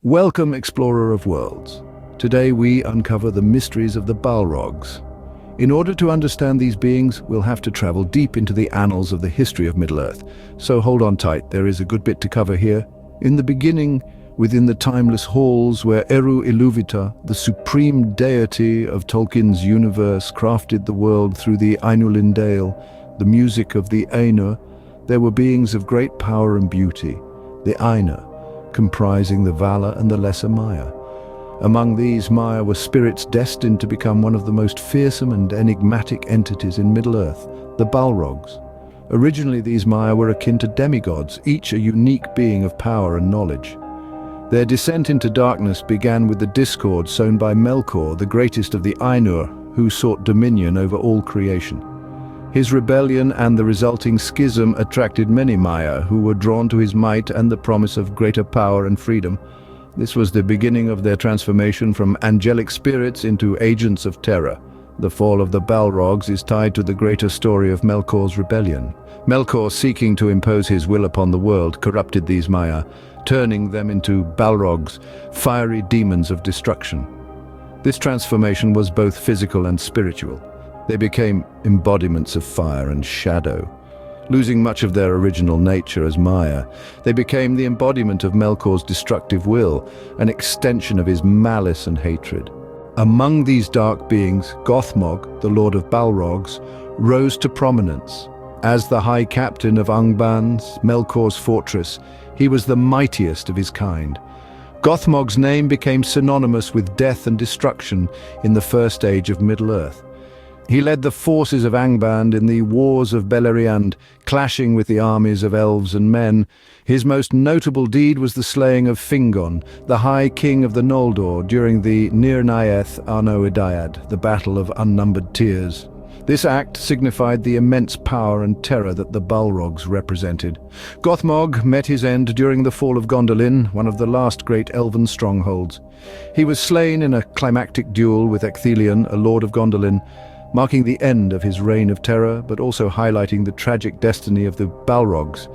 Welcome, explorer of worlds. Today we uncover the mysteries of the Balrogs. In order to understand these beings, we'll have to travel deep into the annals of the history of Middle-earth. So hold on tight, there is a good bit to cover here. In the beginning, within the timeless halls where Eru Iluvita, the supreme deity of Tolkien's universe, crafted the world through the Ainulin Dale, the music of the Ainur, there were beings of great power and beauty, the Ainur, comprising the Vala and the Lesser Maiar. Among these, Maiar were spirits destined to become one of the most fearsome and enigmatic entities in Middle-earth, the Balrogs. Originally, these Maiar were akin to demigods, each a unique being of power and knowledge. Their descent into darkness began with the discord sown by Melkor, the greatest of the Ainur, who sought dominion over all creation. His rebellion and the resulting schism attracted many Maiar, who were drawn to his might and the promise of greater power and freedom. This was the beginning of their transformation from angelic spirits into agents of terror. The fall of the Balrogs is tied to the greater story of Melkor's rebellion. Melkor, seeking to impose his will upon the world, corrupted these Maiar, turning them into Balrogs, fiery demons of destruction. This transformation was both physical and spiritual. They became embodiments of fire and shadow. Losing much of their original nature as Maiar, they became the embodiment of Melkor's destructive will, an extension of his malice and hatred. Among these dark beings, Gothmog, the Lord of Balrogs, rose to prominence. As the High Captain of Angband's, Melkor's fortress, he was the mightiest of his kind. Gothmog's name became synonymous with death and destruction in the first age of Middle-earth. He led the forces of Angband in the wars of Beleriand, clashing with the armies of elves and men. His most notable deed was the slaying of Fingon, the High King of the Noldor, during the Nir-Naieth Arno-Idiad, the Battle of Unnumbered Tears. This act signified the immense power and terror that the Balrogs represented. Gothmog met his end during the fall of Gondolin, one of the last great elven strongholds. He was slain in a climactic duel with Ecthelion, a lord of Gondolin, marking the end of his reign of terror, but also highlighting the tragic destiny of the Balrogs,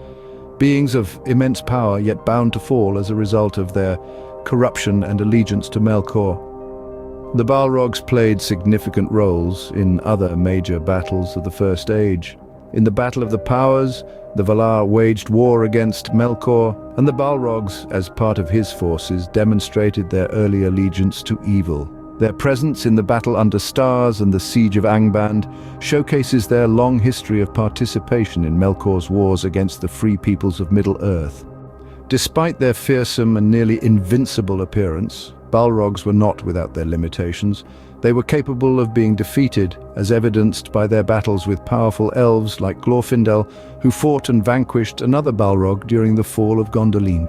beings of immense power yet bound to fall as a result of their corruption and allegiance to Melkor. The Balrogs played significant roles in other major battles of the First Age. In the Battle of the Powers, the Valar waged war against Melkor, and the Balrogs, as part of his forces, demonstrated their early allegiance to evil. Their presence in the Battle Under Stars and the Siege of Angband showcases their long history of participation in Melkor's wars against the free peoples of Middle-earth. Despite their fearsome and nearly invincible appearance, Balrogs were not without their limitations. They were capable of being defeated, as evidenced by their battles with powerful elves like Glorfindel, who fought and vanquished another Balrog during the fall of Gondolin,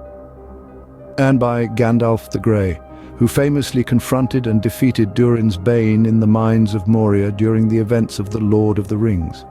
and by Gandalf the Grey, who famously confronted and defeated Durin's Bane in the mines of Moria during the events of The Lord of the Rings.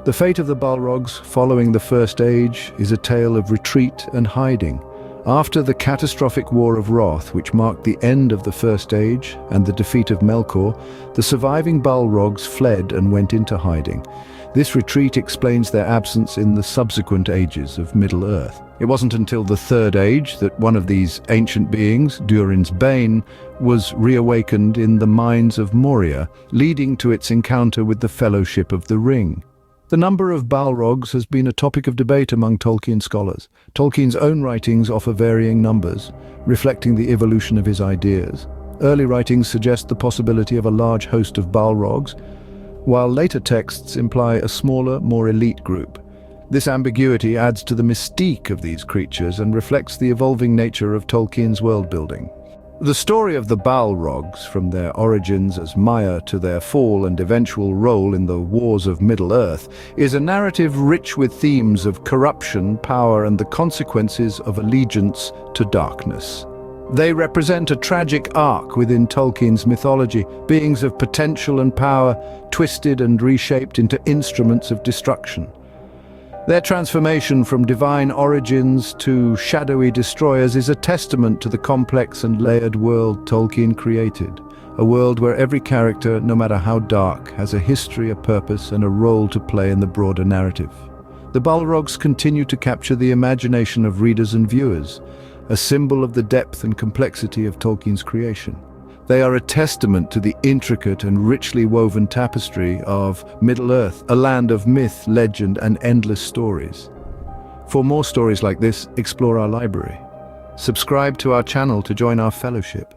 The fate of the Balrogs following the First Age is a tale of retreat and hiding. After the catastrophic War of Wrath, which marked the end of the First Age and the defeat of Melkor, the surviving Balrogs fled and went into hiding. This retreat explains their absence in the subsequent ages of Middle-earth. It wasn't until the Third Age that one of these ancient beings, Durin's Bane, was reawakened in the mines of Moria, leading to its encounter with the Fellowship of the Ring. The number of Balrogs has been a topic of debate among Tolkien scholars. Tolkien's own writings offer varying numbers, reflecting the evolution of his ideas. Early writings suggest the possibility of a large host of Balrogs, while later texts imply a smaller, more elite group. This ambiguity adds to the mystique of these creatures and reflects the evolving nature of Tolkien's world-building. The story of the Balrogs, from their origins as Maiar to their fall and eventual role in the wars of Middle-earth, is a narrative rich with themes of corruption, power, and the consequences of allegiance to darkness. They represent a tragic arc within Tolkien's mythology, beings of potential and power, twisted and reshaped into instruments of destruction. Their transformation from divine origins to shadowy destroyers is a testament to the complex and layered world Tolkien created. A world where every character, no matter how dark, has a history, a purpose, and a role to play in the broader narrative. The Balrogs continue to capture the imagination of readers and viewers, a symbol of the depth and complexity of Tolkien's creation. They are a testament to the intricate and richly woven tapestry of Middle-earth, a land of myth, legend, and endless stories. For more stories like this, explore our library. Subscribe to our channel to join our fellowship,